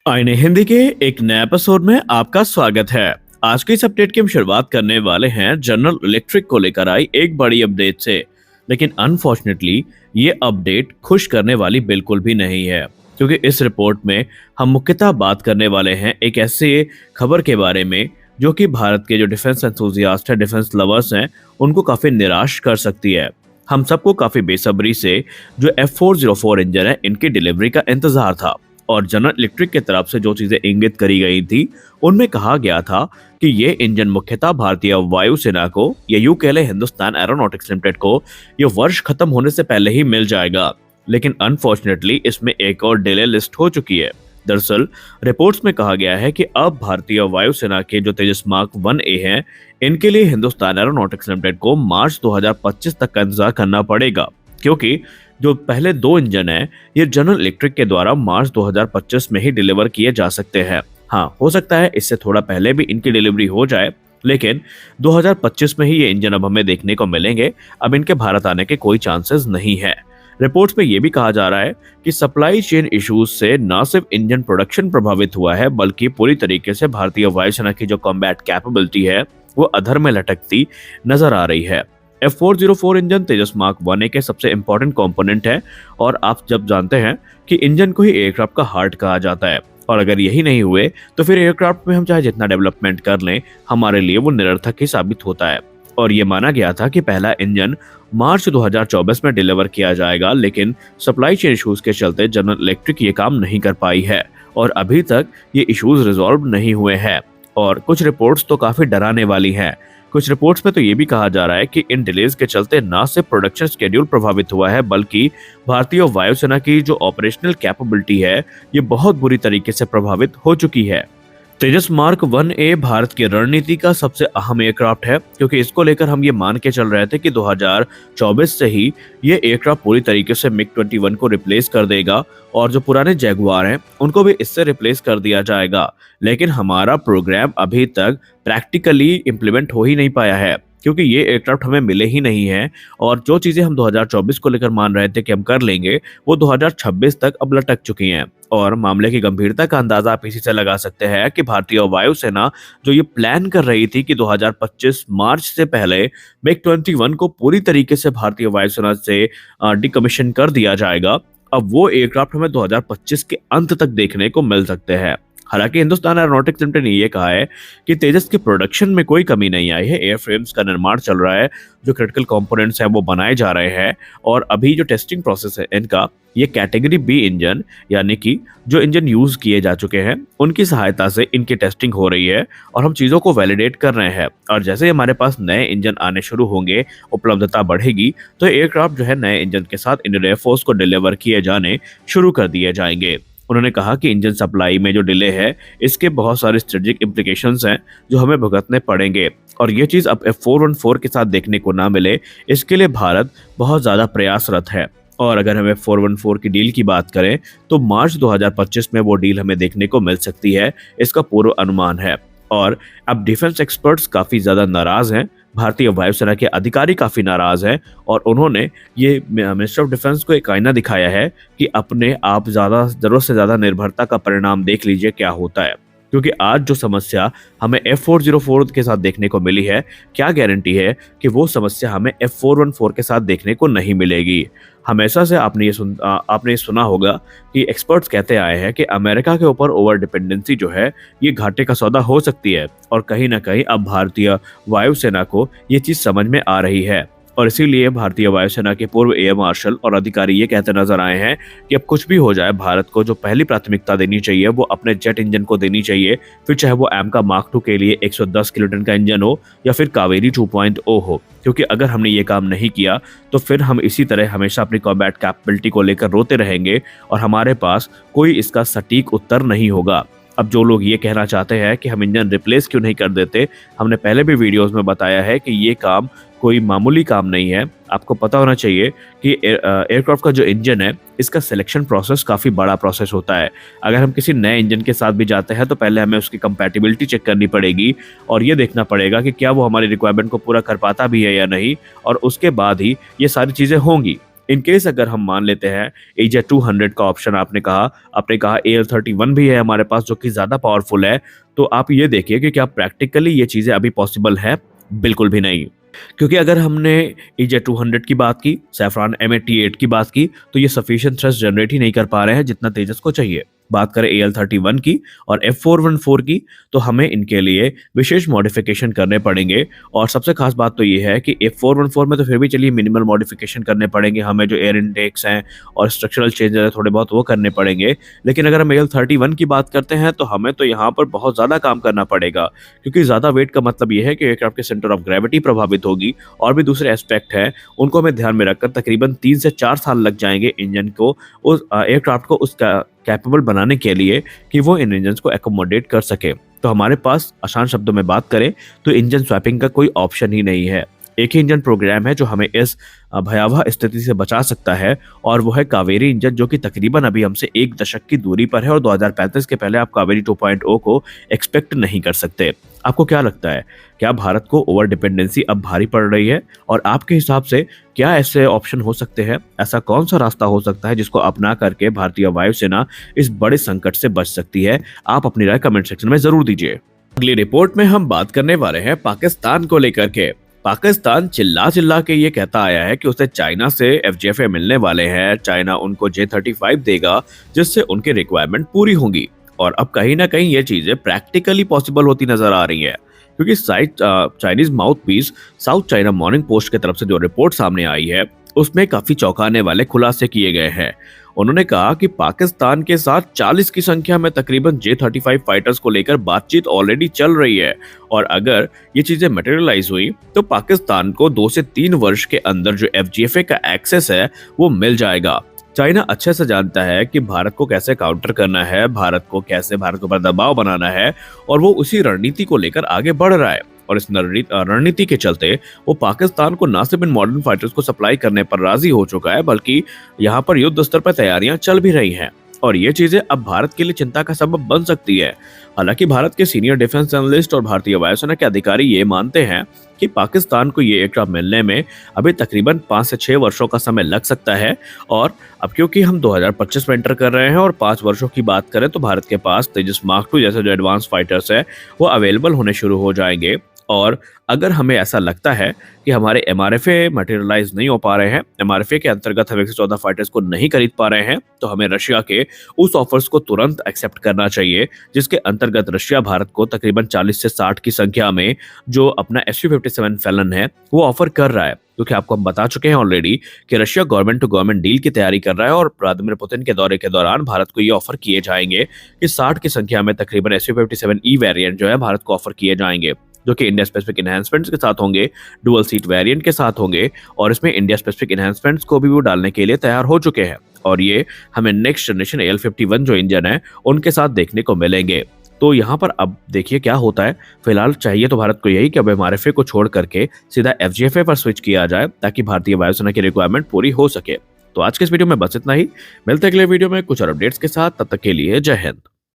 आईने हिंदी के एक नए एपिसोड में आपका स्वागत है। आज के इस अपडेट की हम शुरुआत करने वाले हैं जनरल इलेक्ट्रिक को लेकर आई एक बड़ी अपडेट से। लेकिन अनफॉर्चुनेटली ये अपडेट खुश करने वाली बिल्कुल भी नहीं है, क्योंकि इस रिपोर्ट में हम मुख्यतः बात करने वाले हैं एक ऐसे खबर के बारे में जो कि भारत के जो डिफेंस एंथुजियास्ट है, डिफेंस लवर्स हैं, उनको काफी निराश कर सकती है। हम सबको काफी बेसब्री से जो F404 इंजन है इनकी डिलीवरी का इंतजार था, और जनरल इलेक्ट्रिक की तरफ से जो चीजें इंगित करी गई थी उनमें कहा गया था कि ये इंजन मुख्यतः भारतीय वायुसेना को या यूं कह ले हिंदुस्तान एरोनॉटिक्स लिमिटेड को ये वर्ष खत्म होने से पहले ही मिल जाएगा। लेकिन अनफॉर्चुनेटली इसमें एक और डिले लिस्ट हो चुकी है। दरअसल रिपोर्ट्स में कहा गया है कि अब भारतीय वायुसेना के जो तेजस मार्क 1A हैं इनके लिए हिंदुस्तान एरोनॉटिक्स लिमिटेड को मार्च 2025 तक का इंतजार करना पड़ेगा, क्योंकि जो पहले दो इंजन हैं ये जनरल इलेक्ट्रिक के द्वारा मार्च 2025 में ही डिलीवर किए जा सकते हैं। हाँ, हो सकता है इससे थोड़ा पहले भी इनकी डिलीवरी हो जाए, लेकिन 2025 में ही ये इंजन अब हमें देखने को मिलेंगे। अब इनके भारत आने के कोई चांसेस नहीं है। रिपोर्ट्स में यह भी कहा जा रहा है कि सप्लाई चेन इश्यूज से न सिर्फ इंजन प्रोडक्शन प्रभावित हुआ है, बल्कि पूरी तरीके से भारतीय वायुसेना की जो कॉम्बैट कैपेबिलिटी है वो अधर में लटकती नजर आ रही है। F404 इंजन तेजस मार्क 1A के सबसे इंपॉर्टेंट कंपोनेंट है, और आप जब जानते हैं कि इंजन को ही एयरक्राफ्ट का हार्ट कहा जाता है, और अगर यही नहीं हुए तो फिर एयरक्राफ्ट में हम चाहे जितना डेवलपमेंट कर लें हमारे लिए वो निरर्थक ही साबित होता है। और ये माना गया था कि पहला इंजन मार्च 2024 में डिलीवर किया जाएगा, लेकिन सप्लाई चेन इश्यूज के चलते जनरल इलेक्ट्रिक ये काम नहीं कर पाई है, और अभी तक ये इश्यूज रिजॉल्व नहीं हुए हैं। और कुछ रिपोर्ट्स तो काफी डराने वाली हैं। कुछ रिपोर्ट्स में तो ये भी कहा जा रहा है कि इन डिलेज के चलते न सिर्फ प्रोडक्शन शेड्यूल प्रभावित हुआ है, बल्कि भारतीय वायुसेना की जो ऑपरेशनल कैपेबिलिटी है ये बहुत बुरी तरीके से प्रभावित हो चुकी है। तेजस मार्क 1A भारत की रणनीति का सबसे अहम एयरक्राफ्ट है, क्योंकि इसको लेकर हम ये मान के चल रहे थे कि 2024 से ही ये एयरक्राफ्ट पूरी तरीके से MiG-21 को रिप्लेस कर देगा, और जो पुराने जैगुआर हैं उनको भी इससे रिप्लेस कर दिया जाएगा। लेकिन हमारा प्रोग्राम अभी तक प्रैक्टिकली इम्प्लीमेंट हो ही नहीं पाया है, क्योंकि ये एयरक्राफ्ट हमें मिले ही नहीं है, और जो चीजें हम 2024 को लेकर मान रहे थे कि हम कर लेंगे वो 2026 तक अब लटक चुकी हैं। और मामले की गंभीरता का अंदाजा आप इसी से लगा सकते हैं कि भारतीय वायुसेना जो ये प्लान कर रही थी कि 2025 मार्च से पहले MiG-21 को पूरी तरीके से भारतीय वायुसेना से डिकमीशन कर दिया जाएगा, अब वो एयरक्राफ्ट हमें 2025 के अंत तक देखने को मिल सकते हैं। हालांकि हिंदुस्तान एरोनॉटिक्स लिमिटेड ने यह कहा है कि तेजस के प्रोडक्शन में कोई कमी नहीं आई है, एयरफ्रेम्स का निर्माण चल रहा है, जो क्रिटिकल कंपोनेंट्स हैं वो बनाए जा रहे हैं, और अभी जो टेस्टिंग प्रोसेस है इनका ये कैटेगरी बी इंजन, यानी कि जो इंजन यूज किए जा चुके हैं उनकी सहायता से इनकी टेस्टिंग हो रही है, और हम चीज़ों को वैलिडेट कर रहे हैं। और जैसे हमारे पास नए इंजन आने शुरू होंगे, उपलब्धता बढ़ेगी, तो एयरक्राफ्ट जो है नए इंजन के साथ इंडियन एयरफोर्स को डिलीवर किए जाने शुरू कर दिए जाएंगे। उन्होंने कहा कि इंजन सप्लाई में जो डिले है इसके बहुत सारे स्ट्रेटेजिक इम्प्लीकेशंस हैं जो हमें भुगतने पड़ेंगे, और ये चीज़ अब F414 के साथ देखने को ना मिले इसके लिए भारत बहुत ज़्यादा प्रयासरत है। और अगर हम F414 की डील की बात करें तो मार्च 2025 में वो डील हमें देखने को मिल सकती है, इसका पूर्व अनुमान है। और अब डिफेंस एक्सपर्ट्स काफ़ी ज़्यादा नाराज़ हैं, भारतीय वायुसेना के अधिकारी काफ़ी नाराज़ हैं, और उन्होंने ये मिनिस्टर ऑफ डिफेंस को एक आईना दिखाया है कि अपने आप ज़्यादा ज़रूरत से ज़्यादा निर्भरता का परिणाम देख लीजिए क्या होता है। क्योंकि आज जो समस्या हमें F404 के साथ देखने को मिली है, क्या गारंटी है कि वो समस्या हमें F414 के साथ देखने को नहीं मिलेगी। हमेशा से आपने ये सुना होगा कि एक्सपर्ट्स कहते आए हैं कि अमेरिका के ऊपर ओवर डिपेंडेंसी जो है ये घाटे का सौदा हो सकती है, और कहीं ना कहीं अब भारतीय वायुसेना को ये चीज़ समझ में आ रही है। और इसीलिए भारतीय वायुसेना के पूर्व एयर मार्शल और अधिकारी ये कहते नजर आए हैं कि अब कुछ भी हो जाए, भारत को जो पहली प्राथमिकता देनी चाहिए वो अपने जेट इंजन को देनी चाहिए, फिर चाहे वो एमका मार्क 2 के लिए 110 किलोटन का इंजन हो या फिर कावेरी 2.0 हो। क्योंकि अगर हमने ये काम नहीं किया तो फिर हम इसी तरह हमेशा अपनी कॉम्बैट कैपेबिलिटी को लेकर रोते रहेंगे, और हमारे पास कोई इसका सटीक उत्तर नहीं होगा। अब जो लोग ये कहना चाहते हैं कि हम इंजन रिप्लेस क्यों नहीं कर देते, हमने पहले भी वीडियोस में बताया है कि ये काम कोई मामूली काम नहीं है। आपको पता होना चाहिए कि एयरक्राफ्ट का जो इंजन है इसका सिलेक्शन प्रोसेस काफ़ी बड़ा प्रोसेस होता है। अगर हम किसी नए इंजन के साथ भी जाते हैं तो पहले हमें उसकी कंपैटिबिलिटी चेक करनी पड़ेगी, और ये देखना पड़ेगा कि क्या वो हमारी रिक्वायरमेंट को पूरा कर पाता भी है या नहीं, और उसके बाद ही ये सारी चीज़ें होंगी। इन केस अगर हम मान लेते हैं AJ 200 का ऑप्शन आपने कहा AL31 भी है हमारे पास जो कि ज्यादा पावरफुल है, तो आप ये देखिए कि क्या प्रैक्टिकली ये चीजें अभी पॉसिबल है? बिल्कुल भी नहीं। क्योंकि अगर हमने AJ 200 की बात की, सैफरॉन M88 की बात की, तो ये सफिशिएंट थ्रस्ट जनरेट ही नहीं कर पा रहे हैं जितना तेजस को चाहिए। बात करें AL31 की और F414 की, तो हमें इनके लिए विशेष मॉडिफिकेशन करने पड़ेंगे। और सबसे खास बात तो ये है कि F414 में तो फिर भी चलिए मिनिमल मॉडिफिकेशन करने पड़ेंगे, हमें जो एयर इनटेक्स हैं और स्ट्रक्चरल चेंजेस हैं थोड़े बहुत वो करने पड़ेंगे। लेकिन अगर हम AL31 की बात करते हैं तो हमें तो यहाँ पर बहुत ज़्यादा काम करना पड़ेगा, क्योंकि ज़्यादा वेट का मतलब ये है कि एयरक्राफ्ट के सेंटर ऑफ ग्रेविटी प्रभावित होगी और भी दूसरे एस्पेक्ट हैं, उनको हमें ध्यान में रखकर तकरीबन 3 से 4 साल लग जाएंगे इंजन को, उस एयरक्राफ्ट को उसका कैपेबल बनाने के लिए कि वो इन इंजन को एकोमोडेट कर सके। तो हमारे पास आसान शब्दों में बात करें तो इंजन स्वैपिंग का कोई ऑप्शन ही नहीं है। एक ही इंजन प्रोग्राम है जो हमें इस भयावह स्थिति से बचा सकता है, और वो है कावेरी इंजन, जो कि तकरीबन अभी हमसे 1 दशक की दूरी पर है और 2035 के पहले आप कावेरी 2.0 को एक्सपेक्ट नहीं कर सकते। आपको क्या लगता है, क्या भारत को ओवर डिपेंडेंसी अब भारी पड़ रही है? और आपके हिसाब से क्या ऐसे ऑप्शन हो सकते हैं? ऐसा कौन सा रास्ता हो सकता है जिसको अपना करके भारतीय वायुसेना इस बड़े संकट से बच सकती है? आप अपनी राय कमेंट सेक्शन में जरूर दीजिए। अगली रिपोर्ट में हम बात करने वाले हैं पाकिस्तान को लेकर के। पाकिस्तान चिल्ला चिल्ला के ये कहता आया है कि उसे चाइना से FJFA मिलने वाले हैं, चाइना उनको J-35 देगा जिससे उनकी रिक्वायरमेंट पूरी होंगी। और अब कहीं ना कहीं ये चीजें प्रैक्टिकली पॉसिबल होती नजर आ रही है, क्योंकि Chinese mouthpiece South China Morning Post की तरफ से जो रिपोर्ट सामने आई है उसमें काफी चौंकाने वाले खुलासे किए गए हैं। उन्होंने कहा कि पाकिस्तान के साथ 40 की संख्या में तकरीबन J-35 फाइटर्स को लेकर बातचीत ऑलरेडी चल रही है, और अगर ये चीजें मटेरियलाइज हुई तो पाकिस्तान को 2 से 3 वर्ष के अंदर जो FJFA का एक्सेस है वो मिल जाएगा। चाइना अच्छे से जानता है कि भारत को कैसे काउंटर करना है, भारत के ऊपर दबाव बनाना है, और वो उसी रणनीति को लेकर आगे बढ़ रहा है। और इस रणनीति के चलते वो पाकिस्तान को न सिर्फ इन मॉडर्न फाइटर्स को सप्लाई करने पर राजी हो चुका है, बल्कि यहाँ पर युद्ध स्तर पर तैयारियां चल भी रही हैं। और ये चीजें अब भारत के लिए चिंता का सबब बन सकती है। हालांकि भारत के सीनियर डिफेंस एनालिस्ट और भारतीय वायुसेना के अधिकारी ये मानते हैं कि पाकिस्तान को ये एयरक्राफ्ट मिलने में अभी तकरीबन 5 से 6 वर्षों का समय लग सकता है। और अब क्योंकि हम 2025 में एंटर कर रहे हैं और 5 वर्षों की बात करें तो भारत के पास तेजस मार्क 2 जैसे जो एडवांस फाइटर्स है वो अवेलेबल होने शुरू हो जाएंगे। और अगर हमें ऐसा लगता है कि हमारे MRFA मटेरियलाइज नहीं हो पा रहे हैं, MRFA के अंतर्गत हम 114 फाइटर्स को नहीं खरीद पा रहे हैं, तो हमें रशिया के उस ऑफर्स को तुरंत एक्सेप्ट करना चाहिए जिसके अंतर्गत रशिया भारत को तकरीबन 40 से 60 की संख्या में जो अपना Su-57 फैलन है वो ऑफर कर रहा है। क्योंकि आपको हम बता चुके हैं ऑलरेडी कि Russia government to government deal की तैयारी कर रहा है, और व्लादिमीर पुतिन के दौरे के दौरान भारत को ये ऑफर किए जाएंगे कि 60 की संख्या में तकरीबन Su-57E वेरिएंट जो है भारत को ऑफर किए जाएंगे, जो कि इंडिया स्पेसिफिक इनहैंसमेंट्स के साथ होंगे, डुअल सीट वेरिएंट के साथ होंगे, और इसमें इंडिया स्पेसिफिक इनहैंसमेंट्स को भी वो डालने के लिए तैयार हो चुके हैं। और ये हमें नेक्स्ट जनरेशन AL51 जो इंजन है उनके साथ देखने को मिलेंगे। तो यहाँ पर अब देखिए क्या होता है। फिलहाल चाहिए तो भारत को यही कि अब MRFA को छोड़ करके सीधा FJFA पर स्विच किया जाए ताकि भारतीय वायुसेना की रिक्वायरमेंट पूरी हो सके। तो आज के इस वीडियो में बस इतना ही। मिलते हैं अगले वीडियो में कुछ और अपडेट्स के साथ, तब तक के लिए जय हिंद।